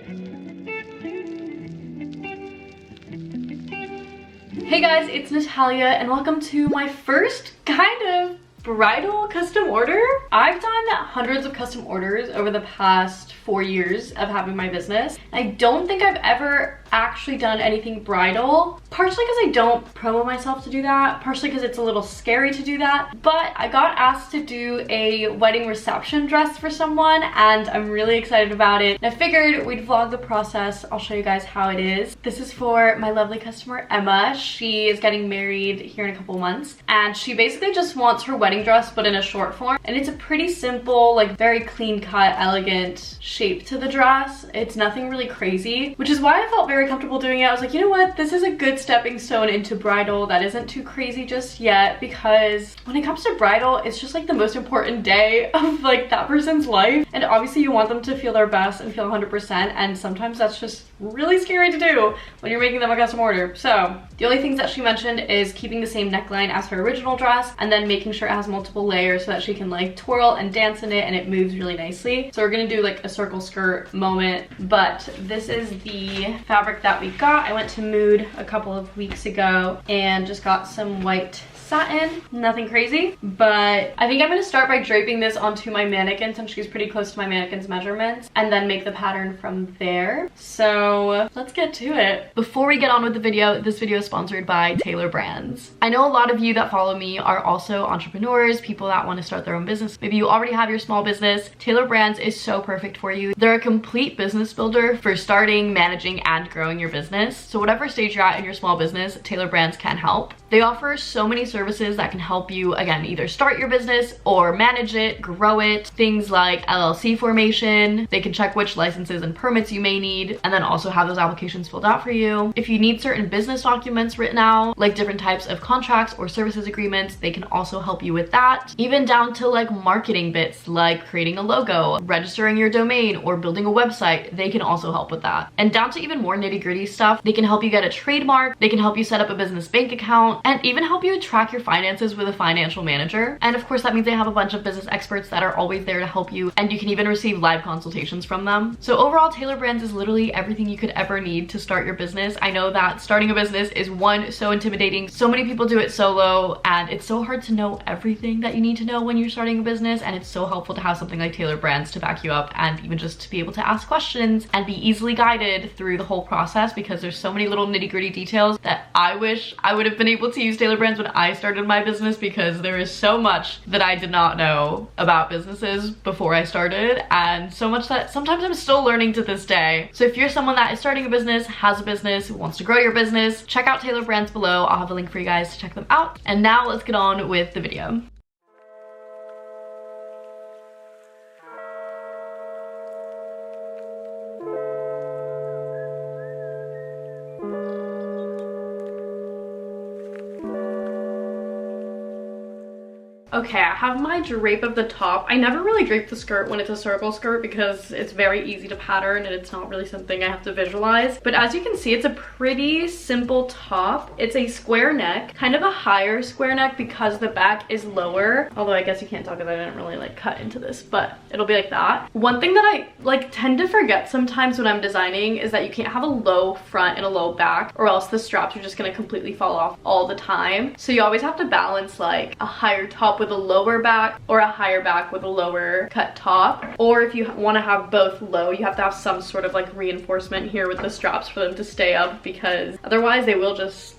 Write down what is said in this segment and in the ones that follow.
Hey guys, it's Natalia and welcome to my first kind of bridal custom order. I've done hundreds of custom orders over the past 4 years of having my business. I don't think I've ever actually done anything bridal, partially because I don't promo myself to do that, partially because it's a little scary to do that, but I got asked to do a wedding reception dress for someone and I'm really excited about it. And I figured we'd vlog the process. I'll show you guys how it is. This is for my lovely customer Emma. She is getting married here in a couple months and she basically just wants her wedding dress but in a short form, and it's a pretty simple, like very clean cut, elegant shape to the dress. It's nothing really crazy, which is why I felt very comfortable doing it. I was like, you know what, this is a good stepping stone into bridal that isn't too crazy just yet, because when it comes to bridal, it's just like the most important day of like that person's life, and obviously you want them to feel their best and feel 100%, and sometimes that's just really scary to do when you're making them a custom order. So the only things that she mentioned is keeping the same neckline as her original dress and then making sure it has multiple layers so that she can like twirl and dance in it and it moves really nicely. So we're gonna do like a circle skirt moment, but this is the fabric that we got. I went to Mood a couple of weeks ago and just got some white satin, nothing crazy, but I think I'm gonna start by draping this onto my mannequin since she's pretty close to my mannequin's measurements, and then make the pattern from there. So let's get to it. Before we get on with the video, this video is sponsored by Taylor Brands. I know a lot of you that follow me are also entrepreneurs, people that want to start their own business. Maybe you already have your small business. Taylor Brands is so perfect for you. They're a complete business builder for starting, managing, and growing your business. So whatever stage you're at in your small business, Taylor Brands can help. They offer so many services that can help you, again, either start your business or manage it, grow it. Things like LLC formation. They can check which licenses and permits you may need, and then also have those applications filled out for you. If you need certain business documents written out, like different types of contracts or services agreements, they can also help you with that. Even down to like marketing bits, like creating a logo, registering your domain, or building a website, they can also help with that. And down to even more nitty-gritty stuff, they can help you get a trademark, they can help you set up a business bank account, and even help you track your finances with a financial manager. And of course that means they have a bunch of business experts that are always there to help you, and you can even receive live consultations from them. So overall, Taylor Brands is literally everything you could ever need to start your business. I know that starting a business is so intimidating. So many people do it solo, and it's so hard to know everything that you need to know when you're starting a business, and it's so helpful to have something like Taylor Brands to back you up, and even just to be able to ask questions and be easily guided through the whole process, because there's so many little nitty-gritty details that I wish I would have been able to use Taylor Brands when I started my business, because there is so much that I did not know about businesses before I started, and so much that sometimes I'm still learning to this day. So if you're someone that is starting a business, has a business, wants to grow your business, check out Taylor Brands below. I'll have a link for you guys to check them out. And now let's get on with the video. Okay, I have my drape of the top. I never really drape the skirt when it's a circle skirt because it's very easy to pattern and it's not really something I have to visualize. But as you can see, it's a pretty simple top. It's a square neck, kind of a higher square neck because the back is lower. Although I guess you can't tell because I didn't really like cut into this, but it'll be like that. One thing that I like tend to forget sometimes when I'm designing is that you can't have a low front and a low back, or else the straps are just gonna completely fall off all the time. So you always have to balance like a higher top with a lower back, or a higher back with a lower cut top. Or if you want to have both low, you have to have some sort of like reinforcement here with the straps for them to stay up, because otherwise they will just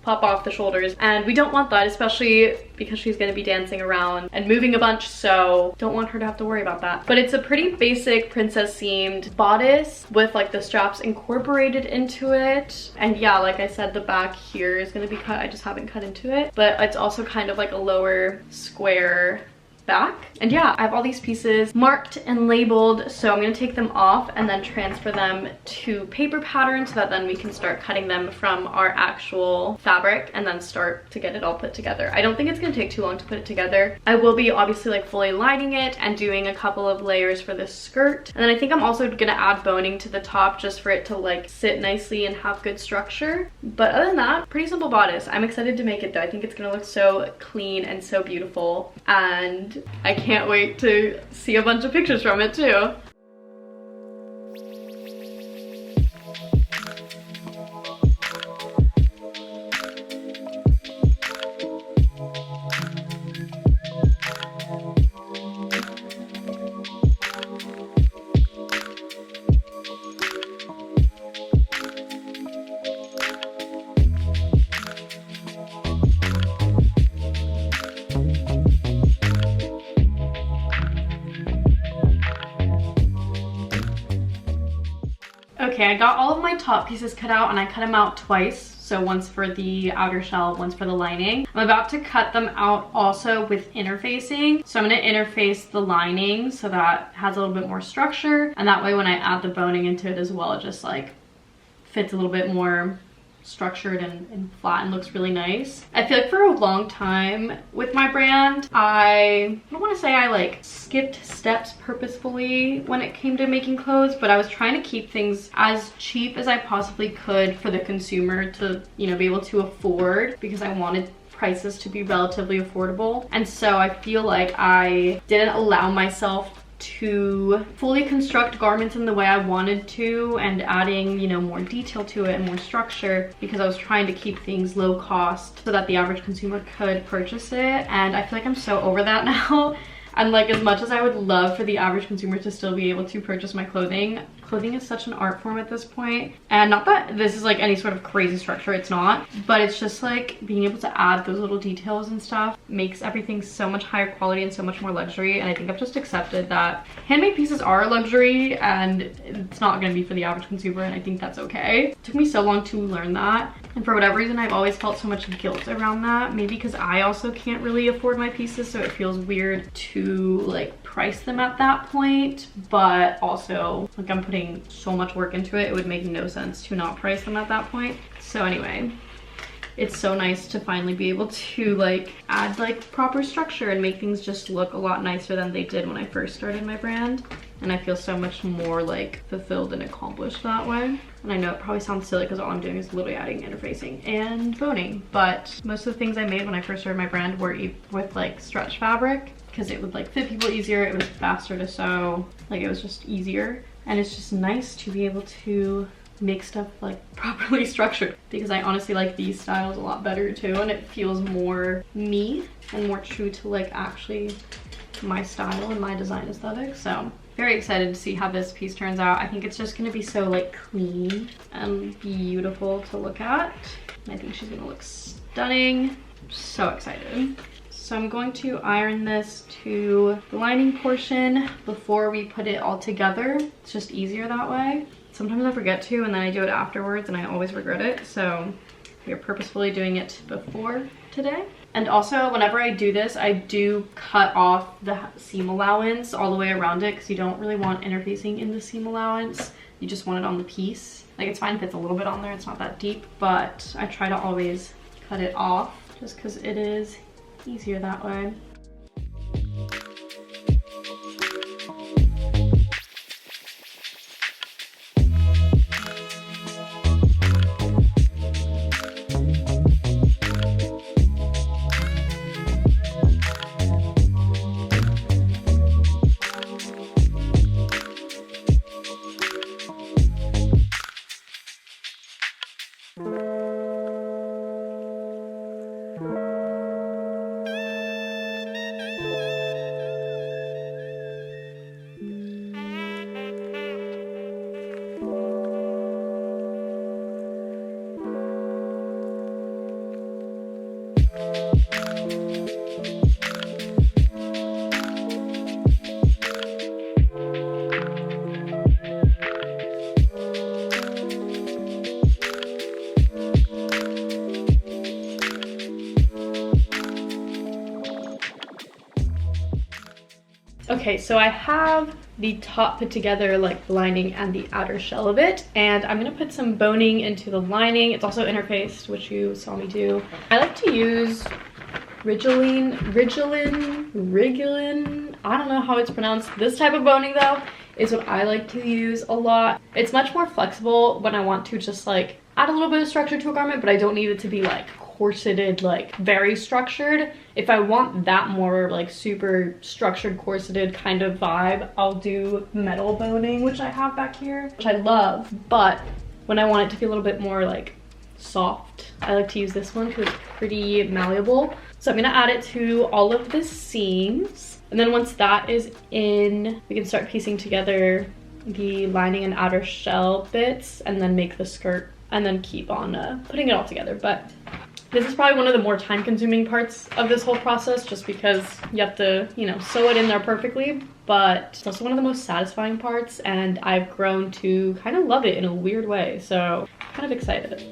pop off the shoulders, and we don't want that, especially because she's going to be dancing around and moving a bunch, so don't want her to have to worry about that. But it's a pretty basic princess themed bodice with like the straps incorporated into it. And yeah, like I said, the back here is going to be cut. I just haven't cut into it, but it's also kind of like a lower square back. And yeah, I have all these pieces marked and labeled, so I'm going to take them off and then transfer them to paper pattern so that then we can start cutting them from our actual fabric and then start to get it all put together. I don't think it's going to take too long to put it together. I will be obviously like fully lining it and doing a couple of layers for this skirt, and then I think I'm also going to add boning to the top just for it to like sit nicely and have good structure. But other than that, pretty simple bodice. I'm excited to make it though. I think it's going to look so clean and so beautiful, and I can't wait to see a bunch of pictures from it too. Okay, I got all of my top pieces cut out and I cut them out twice. So once for the outer shell, once for the lining. I'm about to cut them out also with interfacing. So I'm gonna interface the lining so that has a little bit more structure. And that way when I add the boning into it as well, it just like fits a little bit more structured and flat and looks really nice. I feel like for a long time with my brand, I don't want to say I like skipped steps purposefully when it came to making clothes, but I was trying to keep things as cheap as I possibly could for the consumer to, you know, be able to afford, because I wanted prices to be relatively affordable. And so I feel like I didn't allow myself to fully construct garments in the way I wanted to, and adding, you know, more detail to it and more structure, because I was trying to keep things low cost so that the average consumer could purchase it. And I feel like I'm so over that now. And like, as much as I would love for the average consumer to still be able to purchase my clothing is such an art form at this point. And not that this is like any sort of crazy structure, it's not, but it's just like being able to add those little details and stuff makes everything so much higher quality and so much more luxury. And I think I've just accepted that handmade pieces are a luxury and it's not gonna be for the average consumer, and I think that's okay. It took me so long to learn that, and for whatever reason I've always felt so much guilt around that. Maybe because I also can't really afford my pieces, so it feels weird to like price them at that point, but also like I'm putting so much work into it, it would make no sense to not price them at that point. So anyway, it's so nice to finally be able to like add like proper structure and make things just look a lot nicer than they did when I first started my brand. And I feel so much more like fulfilled and accomplished that way. And I know it probably sounds silly because all I'm doing is literally adding interfacing and boning, but most of the things I made when I first started my brand were with like stretch fabric, because it would like fit people easier, it was faster to sew, like it was just easier. And it's just nice to be able to make stuff like properly structured, because I honestly like these styles a lot better too, and it feels more me and more true to like actually my style and my design aesthetic. So very excited to see how this piece turns out. I think it's just gonna be so like clean and beautiful to look at. And I think she's gonna look stunning. I'm so excited. So I'm going to iron this to the lining portion before we put it all together. It's just easier that way. Sometimes I forget to, and then I do it afterwards and I always regret it. So we are purposefully doing it before today. And also whenever I do this, I do cut off the seam allowance all the way around it, because you don't really want interfacing in the seam allowance. You just want it on the piece. Like, it's fine if it's a little bit on there, it's not that deep, but I try to always cut it off just because it is easier that way. Okay, so I have the top put together, like the lining and the outer shell of it, and I'm gonna put some boning into the lining. It's also interfaced, which you saw me do. I like to use Rigolin, I don't know how it's pronounced. This type of boning though is what I like to use a lot. It's much more flexible when I want to just like add a little bit of structure to a garment, but I don't need it to be like corseted, like very structured. If I want that more like super structured, corseted kind of vibe, I'll do metal boning, which I have back here, which I love. But when I want it to be a little bit more like soft, I like to use this one because it's pretty malleable. So I'm gonna add it to all of the seams, and then once that is in, we can start piecing together the lining and outer shell bits and then make the skirt, and then keep on putting it all together. But This is probably one of the more time-consuming parts of this whole process, just because you have to, you know, sew it in there perfectly, but it's also one of the most satisfying parts, and I've grown to kind of love it in a weird way, so I'm kind of excited.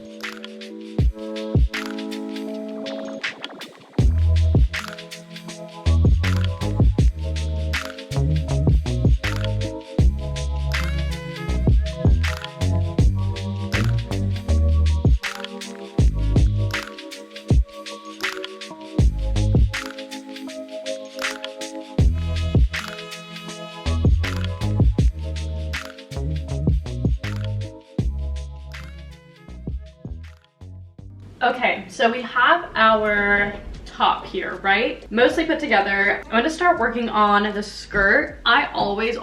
Okay, so we have our top here, right? Mostly put together. I'm gonna start working on the skirt. I always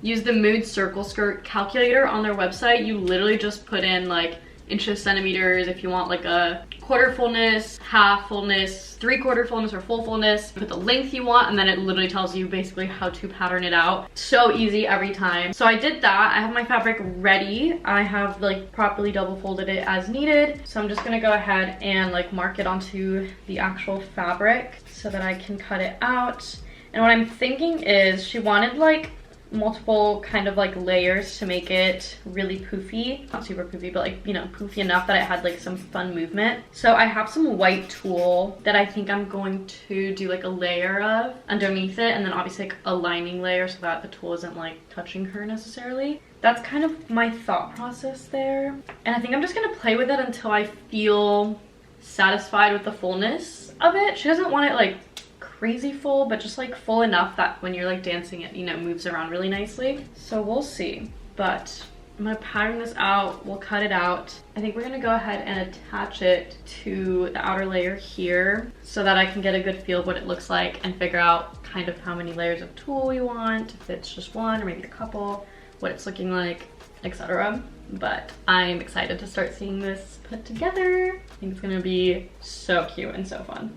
use the Mood Circle skirt calculator on their website. You literally just put in like inches, centimeters, if you want like a quarter fullness, half fullness, 3/4 fullness, or full fullness. Put the length you want, and then it literally tells you basically how to pattern it out. So easy every time. So I did that. I have my fabric ready. I have like properly double folded it as needed. So I'm just gonna go ahead and like mark it onto the actual fabric so that I can cut it out. And what I'm thinking is she wanted like multiple kind of like layers to make it really poofy, not super poofy, but like, you know, poofy enough that it had like some fun movement. So I have some white tulle that I think I'm going to do like a layer of underneath it, and then obviously like a lining layer so that the tulle isn't like touching her necessarily. That's kind of my thought process there, and I think I'm just gonna play with it until I feel satisfied with the fullness of it. She doesn't want it like crazy full, but just like full enough that when you're like dancing it, you know, moves around really nicely. So we'll see, but I'm gonna pattern this out. We'll cut it out. I think we're gonna go ahead and attach it to the outer layer here so that I can get a good feel of what it looks like and figure out kind of how many layers of tulle we want, if it's just one or maybe a couple, what it's looking like, etc. But I'm excited to start seeing this put together. I think it's gonna be so cute and so fun.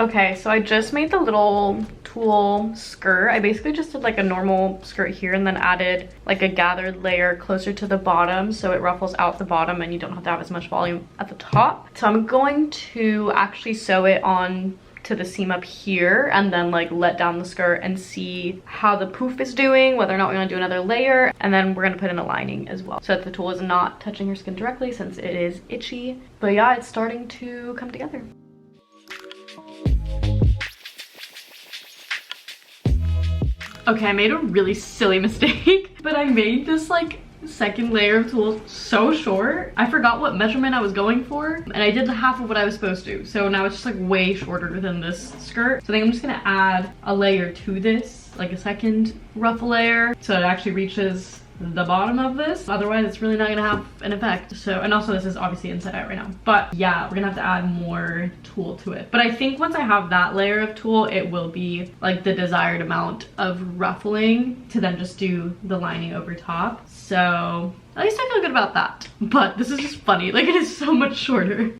Okay, so I just made the little tulle skirt. I basically just did like a normal skirt here and then added like a gathered layer closer to the bottom so it ruffles out the bottom and you don't have to have as much volume at the top. So I'm going to actually sew it on to the seam up here and then like let down the skirt and see how the poof is doing, whether or not we want to do another layer, and then we're going to put in a lining as well so that the tulle is not touching her skin directly since it is itchy. But yeah, it's starting to come together. Okay, I made a really silly mistake, but I made this like second layer of tulle so short. I forgot what measurement I was going for, and I did the half of what I was supposed to. So now it's just like way shorter than this skirt. So I think I'm just gonna add a layer to this, like a second ruffle layer, so it actually reaches the bottom of this. Otherwise it's really not gonna have an effect. So, and also this is obviously inside out right now, but yeah, we're gonna have to add more tulle to it. But I think once I have that layer of tulle, it will be like the desired amount of ruffling to then just do the lining over top. So at least I feel good about that. But this is just funny, like it is so much shorter.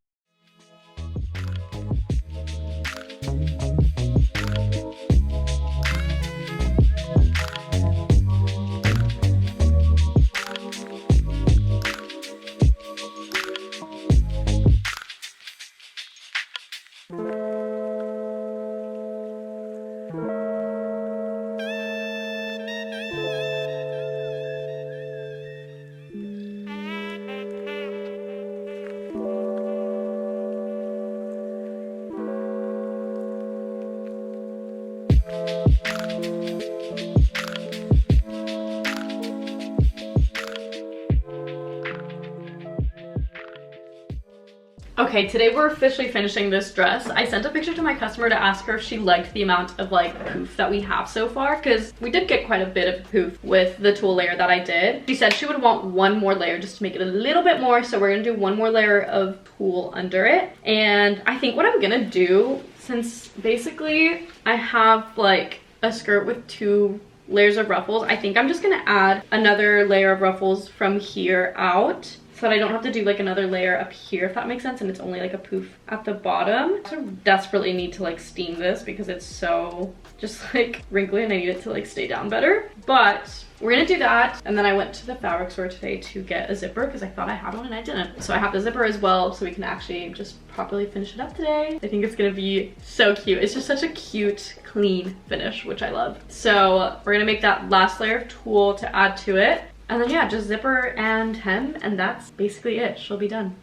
Okay, today we're officially finishing this dress. I sent a picture to my customer to ask her if she liked the amount of like poof that we have so far, because we did get quite a bit of poof with the tulle layer that I did. She said she would want one more layer just to make it a little bit more, so we're gonna do one more layer of tulle under it. And I think what I'm gonna do, since basically I have like a skirt with 2 layers of ruffles, I think I'm just gonna add another layer of ruffles from here out, so that I don't have to do like another layer up here, if that makes sense, and it's only like a poof at the bottom. I desperately need to like steam this because it's so just like wrinkly and I need it to like stay down better. But we're gonna do that. And then I went to the fabric store today to get a zipper because I thought I had one and I didn't. So I have the zipper as well, so we can actually just properly finish it up today. I think it's gonna be so cute. It's just such a cute, clean finish, which I love. So we're gonna make that last layer of tulle to add to it. And then yeah, just zipper and hem, and that's basically it. She'll be done.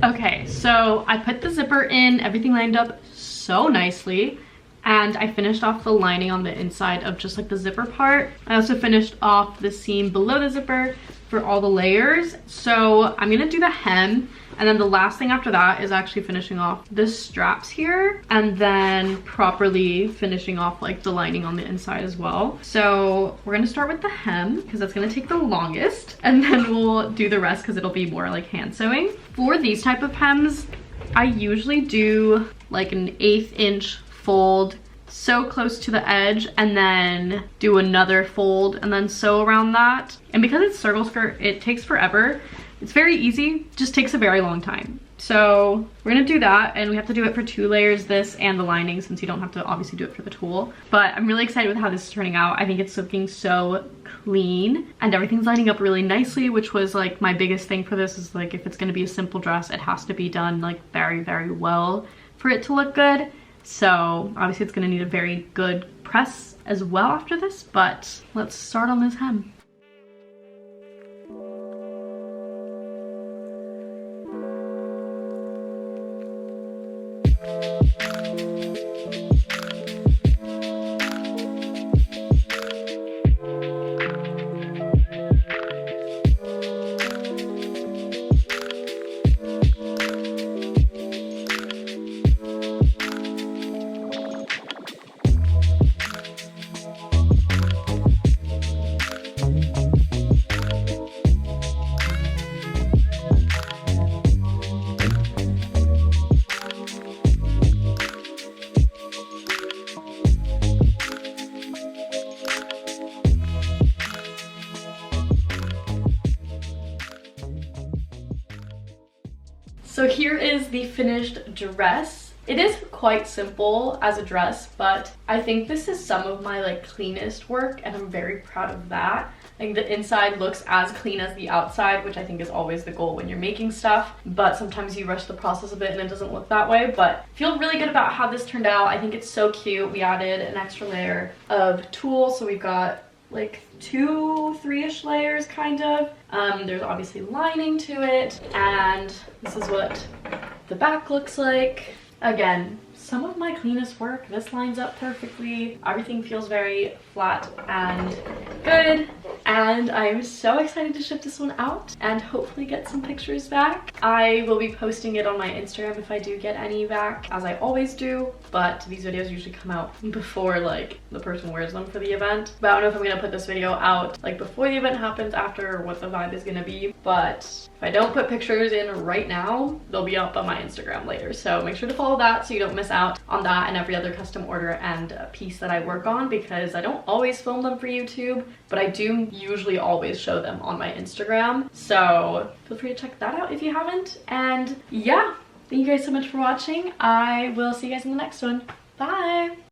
Okay, so I put the zipper in, everything lined up so nicely, and I finished off the lining on the inside of just like the zipper part. I also finished off the seam below the zipper for all the layers. So I'm gonna do the hem, and then the last thing after that is actually finishing off the straps here, and then properly finishing off like the lining on the inside as well. So we're gonna start with the hem because that's gonna take the longest, and then we'll do the rest because it'll be more like hand sewing. For these type of hems, I usually do like an 1/8 inch fold, sew close to the edge, and then do another fold and then sew around that. And because it's circle skirt, it takes forever. It's very easy, just takes a very long time. So we're gonna do that, and we have to do it for 2 layers, this and the lining, since you don't have to obviously do it for the tulle. But I'm really excited with how this is turning out. I think it's looking so clean and everything's lining up really nicely, which was like my biggest thing for this, is like if it's gonna be a simple dress, it has to be done like very, very well for it to look good. So obviously it's gonna need a very good press as well after this, but let's start on this hem. So here is the finished dress. It is quite simple as a dress, but I think this is some of my like cleanest work, and I'm very proud of that. I think the inside looks as clean as the outside, which I think is always the goal when you're making stuff, but sometimes you rush the process a bit and it doesn't look that way. But I feel really good about how this turned out. I think it's so cute. We added an extra layer of tulle, so we've got like 2-3-ish layers kind of. There's obviously lining to it, and this is what the back looks like. Again, some of my cleanest work. This lines up perfectly. Everything feels very flat and good, and I'm so excited to ship this one out and hopefully get some pictures back. I will be posting it on my Instagram if I do get any back, as I always do, but these videos usually come out before like the person wears them for the event. But I don't know if I'm gonna put this video out like before the event happens, after, or what the vibe is gonna be. But if I don't put pictures in right now, they'll be up on my Instagram later, so make sure to follow that so you don't miss out on that and every other custom order and piece that I work on, because I don't always film them for YouTube, but I do usually always show them on my Instagram. So feel free to check that out if you haven't. And yeah, thank you guys so much for watching. I will see you guys in the next one. Bye!